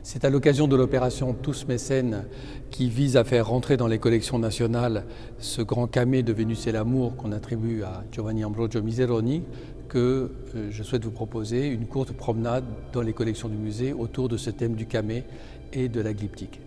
C'est à l'occasion de l'opération Tous Mécènes qui vise à faire rentrer dans les collections nationales ce grand camée de Vénus et l'amour qu'on attribue à Giovanni Ambrogio Miseroni que je souhaite vous proposer une courte promenade dans les collections du musée autour de ce thème du camée et de la glyptique.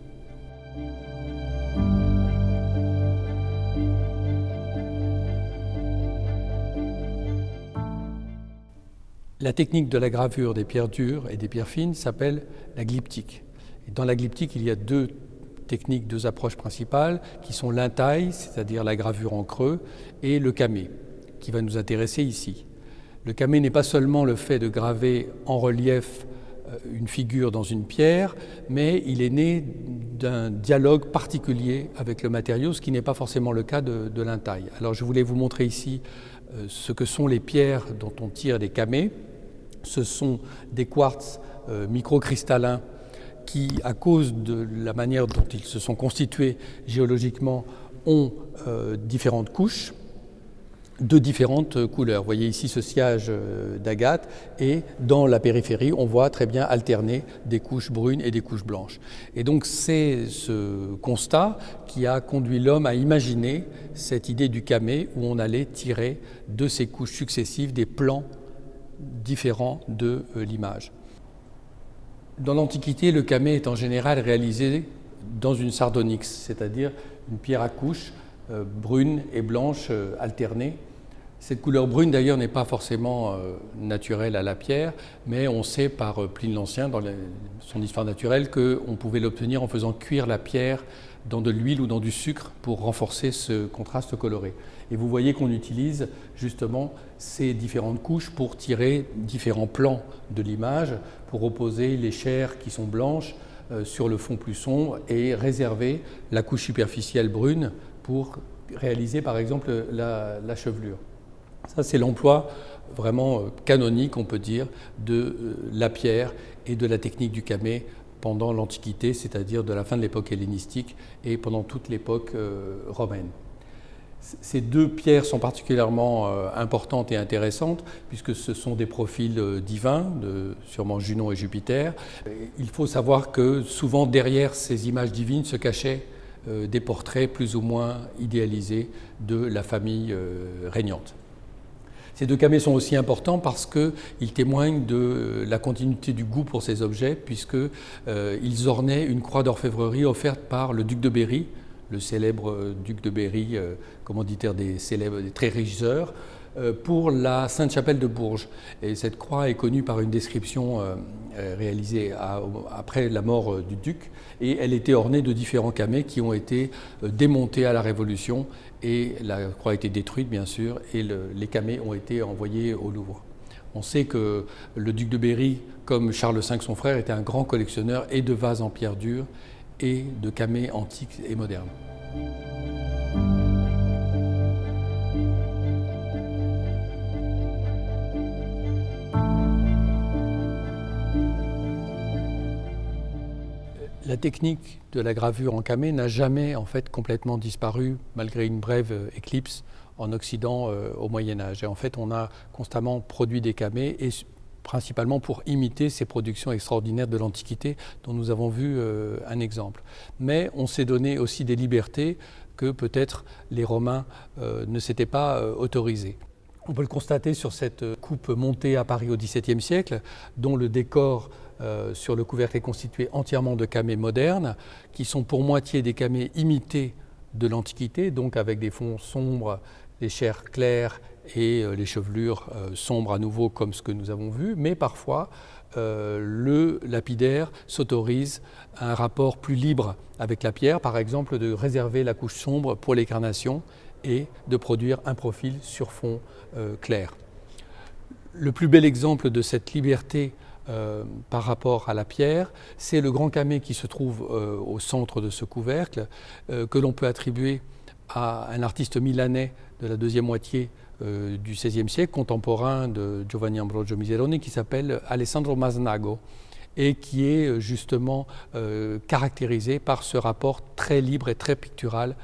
La technique de la gravure des pierres dures et des pierres fines s'appelle la glyptique. Et dans la glyptique, il y a deux techniques, deux approches principales qui sont l'intaille, c'est-à-dire la gravure en creux, et le camée, qui va nous intéresser ici. Le camée n'est pas seulement le fait de graver en relief une figure dans une pierre, mais il est né d'un dialogue particulier avec le matériau, ce qui n'est pas forcément le cas de l'intaille. Alors je voulais vous montrer ici ce que sont les pierres dont on tire des camées. Ce sont des quartz microcristallins qui, à cause de la manière dont ils se sont constitués géologiquement, ont différentes couches de différentes couleurs. Vous voyez ici ce sillage d'agate et dans la périphérie, on voit très bien alterner des couches brunes et des couches blanches. Et donc c'est ce constat qui a conduit l'homme à imaginer cette idée du camée où on allait tirer de ces couches successives des plans différents de l'image. Dans l'Antiquité, le camée est en général réalisé dans une sardonyx, c'est-à-dire une pierre à couches brune et blanche alternées. Cette couleur brune d'ailleurs n'est pas forcément naturelle à la pierre, mais on sait par Pline l'Ancien dans son histoire naturelle qu'on pouvait l'obtenir en faisant cuire la pierre dans de l'huile ou dans du sucre pour renforcer ce contraste coloré. Et vous voyez qu'on utilise justement ces différentes couches pour tirer différents plans de l'image, pour opposer les chairs qui sont blanches sur le fond plus sombre et réserver la couche superficielle brune pour réaliser par exemple la chevelure. Ça, c'est l'emploi vraiment canonique, on peut dire, de la pierre et de la technique du camée pendant l'Antiquité, c'est-à-dire de la fin de l'époque hellénistique et pendant toute l'époque romaine. Ces deux pierres sont particulièrement importantes et intéressantes puisque ce sont des profils divins, sûrement Junon et Jupiter. Il faut savoir que souvent derrière ces images divines se cachaient des portraits plus ou moins idéalisés de la famille régnante. Ces deux camées sont aussi importants parce qu'ils témoignent de la continuité du goût pour ces objets puisqu'ils ornaient une croix d'orfèvrerie offerte par le duc de Berry, le célèbre duc de Berry, commanditaire des très riches heures, pour la Sainte-Chapelle de Bourges. Et cette croix est connue par une description réalisée après la mort du duc, et elle était ornée de différents camées qui ont été démontés à la Révolution, et la croix a été détruite bien sûr, et les camées ont été envoyés au Louvre. On sait que le duc de Berry, comme Charles V son frère, était un grand collectionneur et de vases en pierre dure et de camées antiques et modernes. La technique de la gravure en camée n'a jamais en fait complètement disparu malgré une brève éclipse en Occident au Moyen-Âge. Et en fait, on a constamment produit des camées et principalement pour imiter ces productions extraordinaires de l'Antiquité dont nous avons vu un exemple. Mais on s'est donné aussi des libertés que peut-être les Romains ne s'étaient pas autorisées. On peut le constater sur cette coupe montée à Paris au XVIIe siècle, dont le décor sur le couvercle est constitué entièrement de camées modernes, qui sont pour moitié des camées imitées de l'Antiquité, donc avec des fonds sombres, les chairs claires et les chevelures sombres à nouveau comme ce que nous avons vu, mais parfois le lapidaire s'autorise un rapport plus libre avec la pierre, par exemple de réserver la couche sombre pour les carnations et de produire un profil sur fond clair. Le plus bel exemple de cette liberté par rapport à la pierre, c'est le grand camée qui se trouve au centre de ce couvercle, que l'on peut attribuer à un artiste milanais de la deuxième moitié du XVIe siècle, contemporain de Giovanni Ambrogio Miseroni, qui s'appelle Alessandro Masnago. et qui est justement caractérisé par ce rapport très libre et très pictural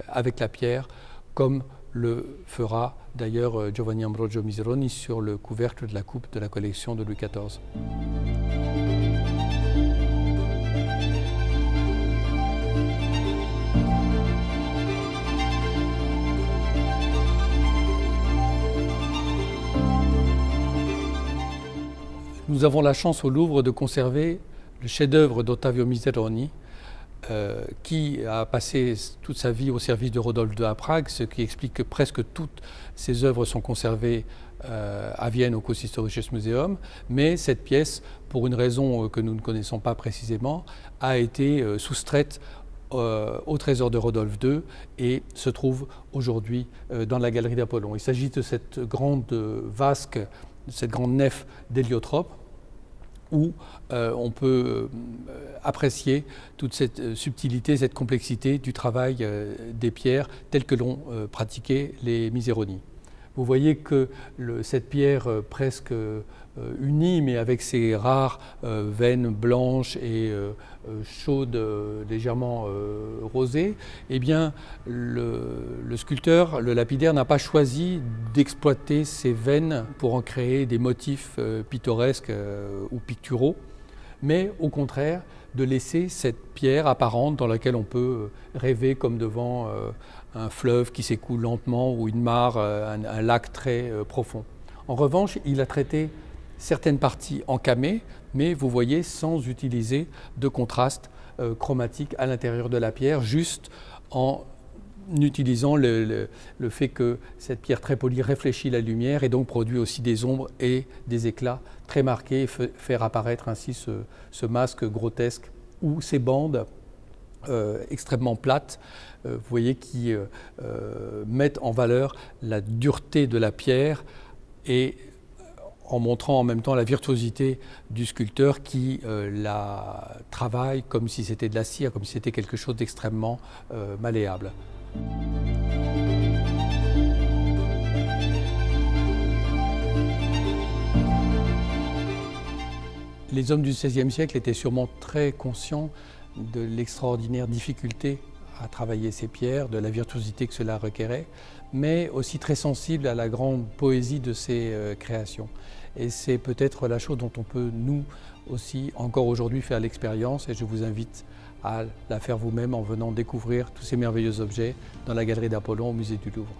avec la pierre, comme le fera d'ailleurs Giovanni Ambrogio Miseroni sur le couvercle de la coupe de la collection de Louis XIV. Nous avons la chance au Louvre de conserver le chef-d'œuvre d'Ottavio Miseroni, qui a passé toute sa vie au service de Rodolphe II à Prague, ce qui explique que presque toutes ses œuvres sont conservées à Vienne au Kunsthistorisches Museum, mais cette pièce, pour une raison que nous ne connaissons pas précisément, a été soustraite au trésor de Rodolphe II et se trouve aujourd'hui dans la galerie d'Apollon. Il s'agit de cette grande vasque, cette grande nef d'héliotrope, où on peut apprécier toute cette subtilité, cette complexité du travail des pierres telles que l'ont pratiqué les Miseroni. Vous voyez que cette pierre presque unie, mais avec ses rares veines blanches et chaudes, légèrement rosées, eh bien, le sculpteur, le lapidaire, n'a pas choisi d'exploiter ces veines pour en créer des motifs pittoresques ou picturaux, mais au contraire de laisser cette pierre apparente dans laquelle on peut rêver comme devant un fleuve qui s'écoule lentement ou une mare, un lac très profond. En revanche, il a traité certaines parties en camée, mais vous voyez, sans utiliser de contraste chromatique à l'intérieur de la pierre, juste en utilisant le fait que cette pierre très polie réfléchit la lumière et donc produit aussi des ombres et des éclats très marqués, et faire apparaître ainsi ce masque grotesque ou ces bandes extrêmement plates, vous voyez, qui mettent en valeur la dureté de la pierre et en montrant en même temps la virtuosité du sculpteur qui la travaille comme si c'était de la cire, comme si c'était quelque chose d'extrêmement malléable. Les hommes du XVIe siècle étaient sûrement très conscients de l'extraordinaire difficulté à travailler ces pierres, de la virtuosité que cela requérait, mais aussi très sensibles à la grande poésie de ces créations. Et c'est peut-être la chose dont on peut, nous aussi, encore aujourd'hui, faire l'expérience, et je vous invite à la faire vous-même en venant découvrir tous ces merveilleux objets dans la galerie d'Apollon au musée du Louvre.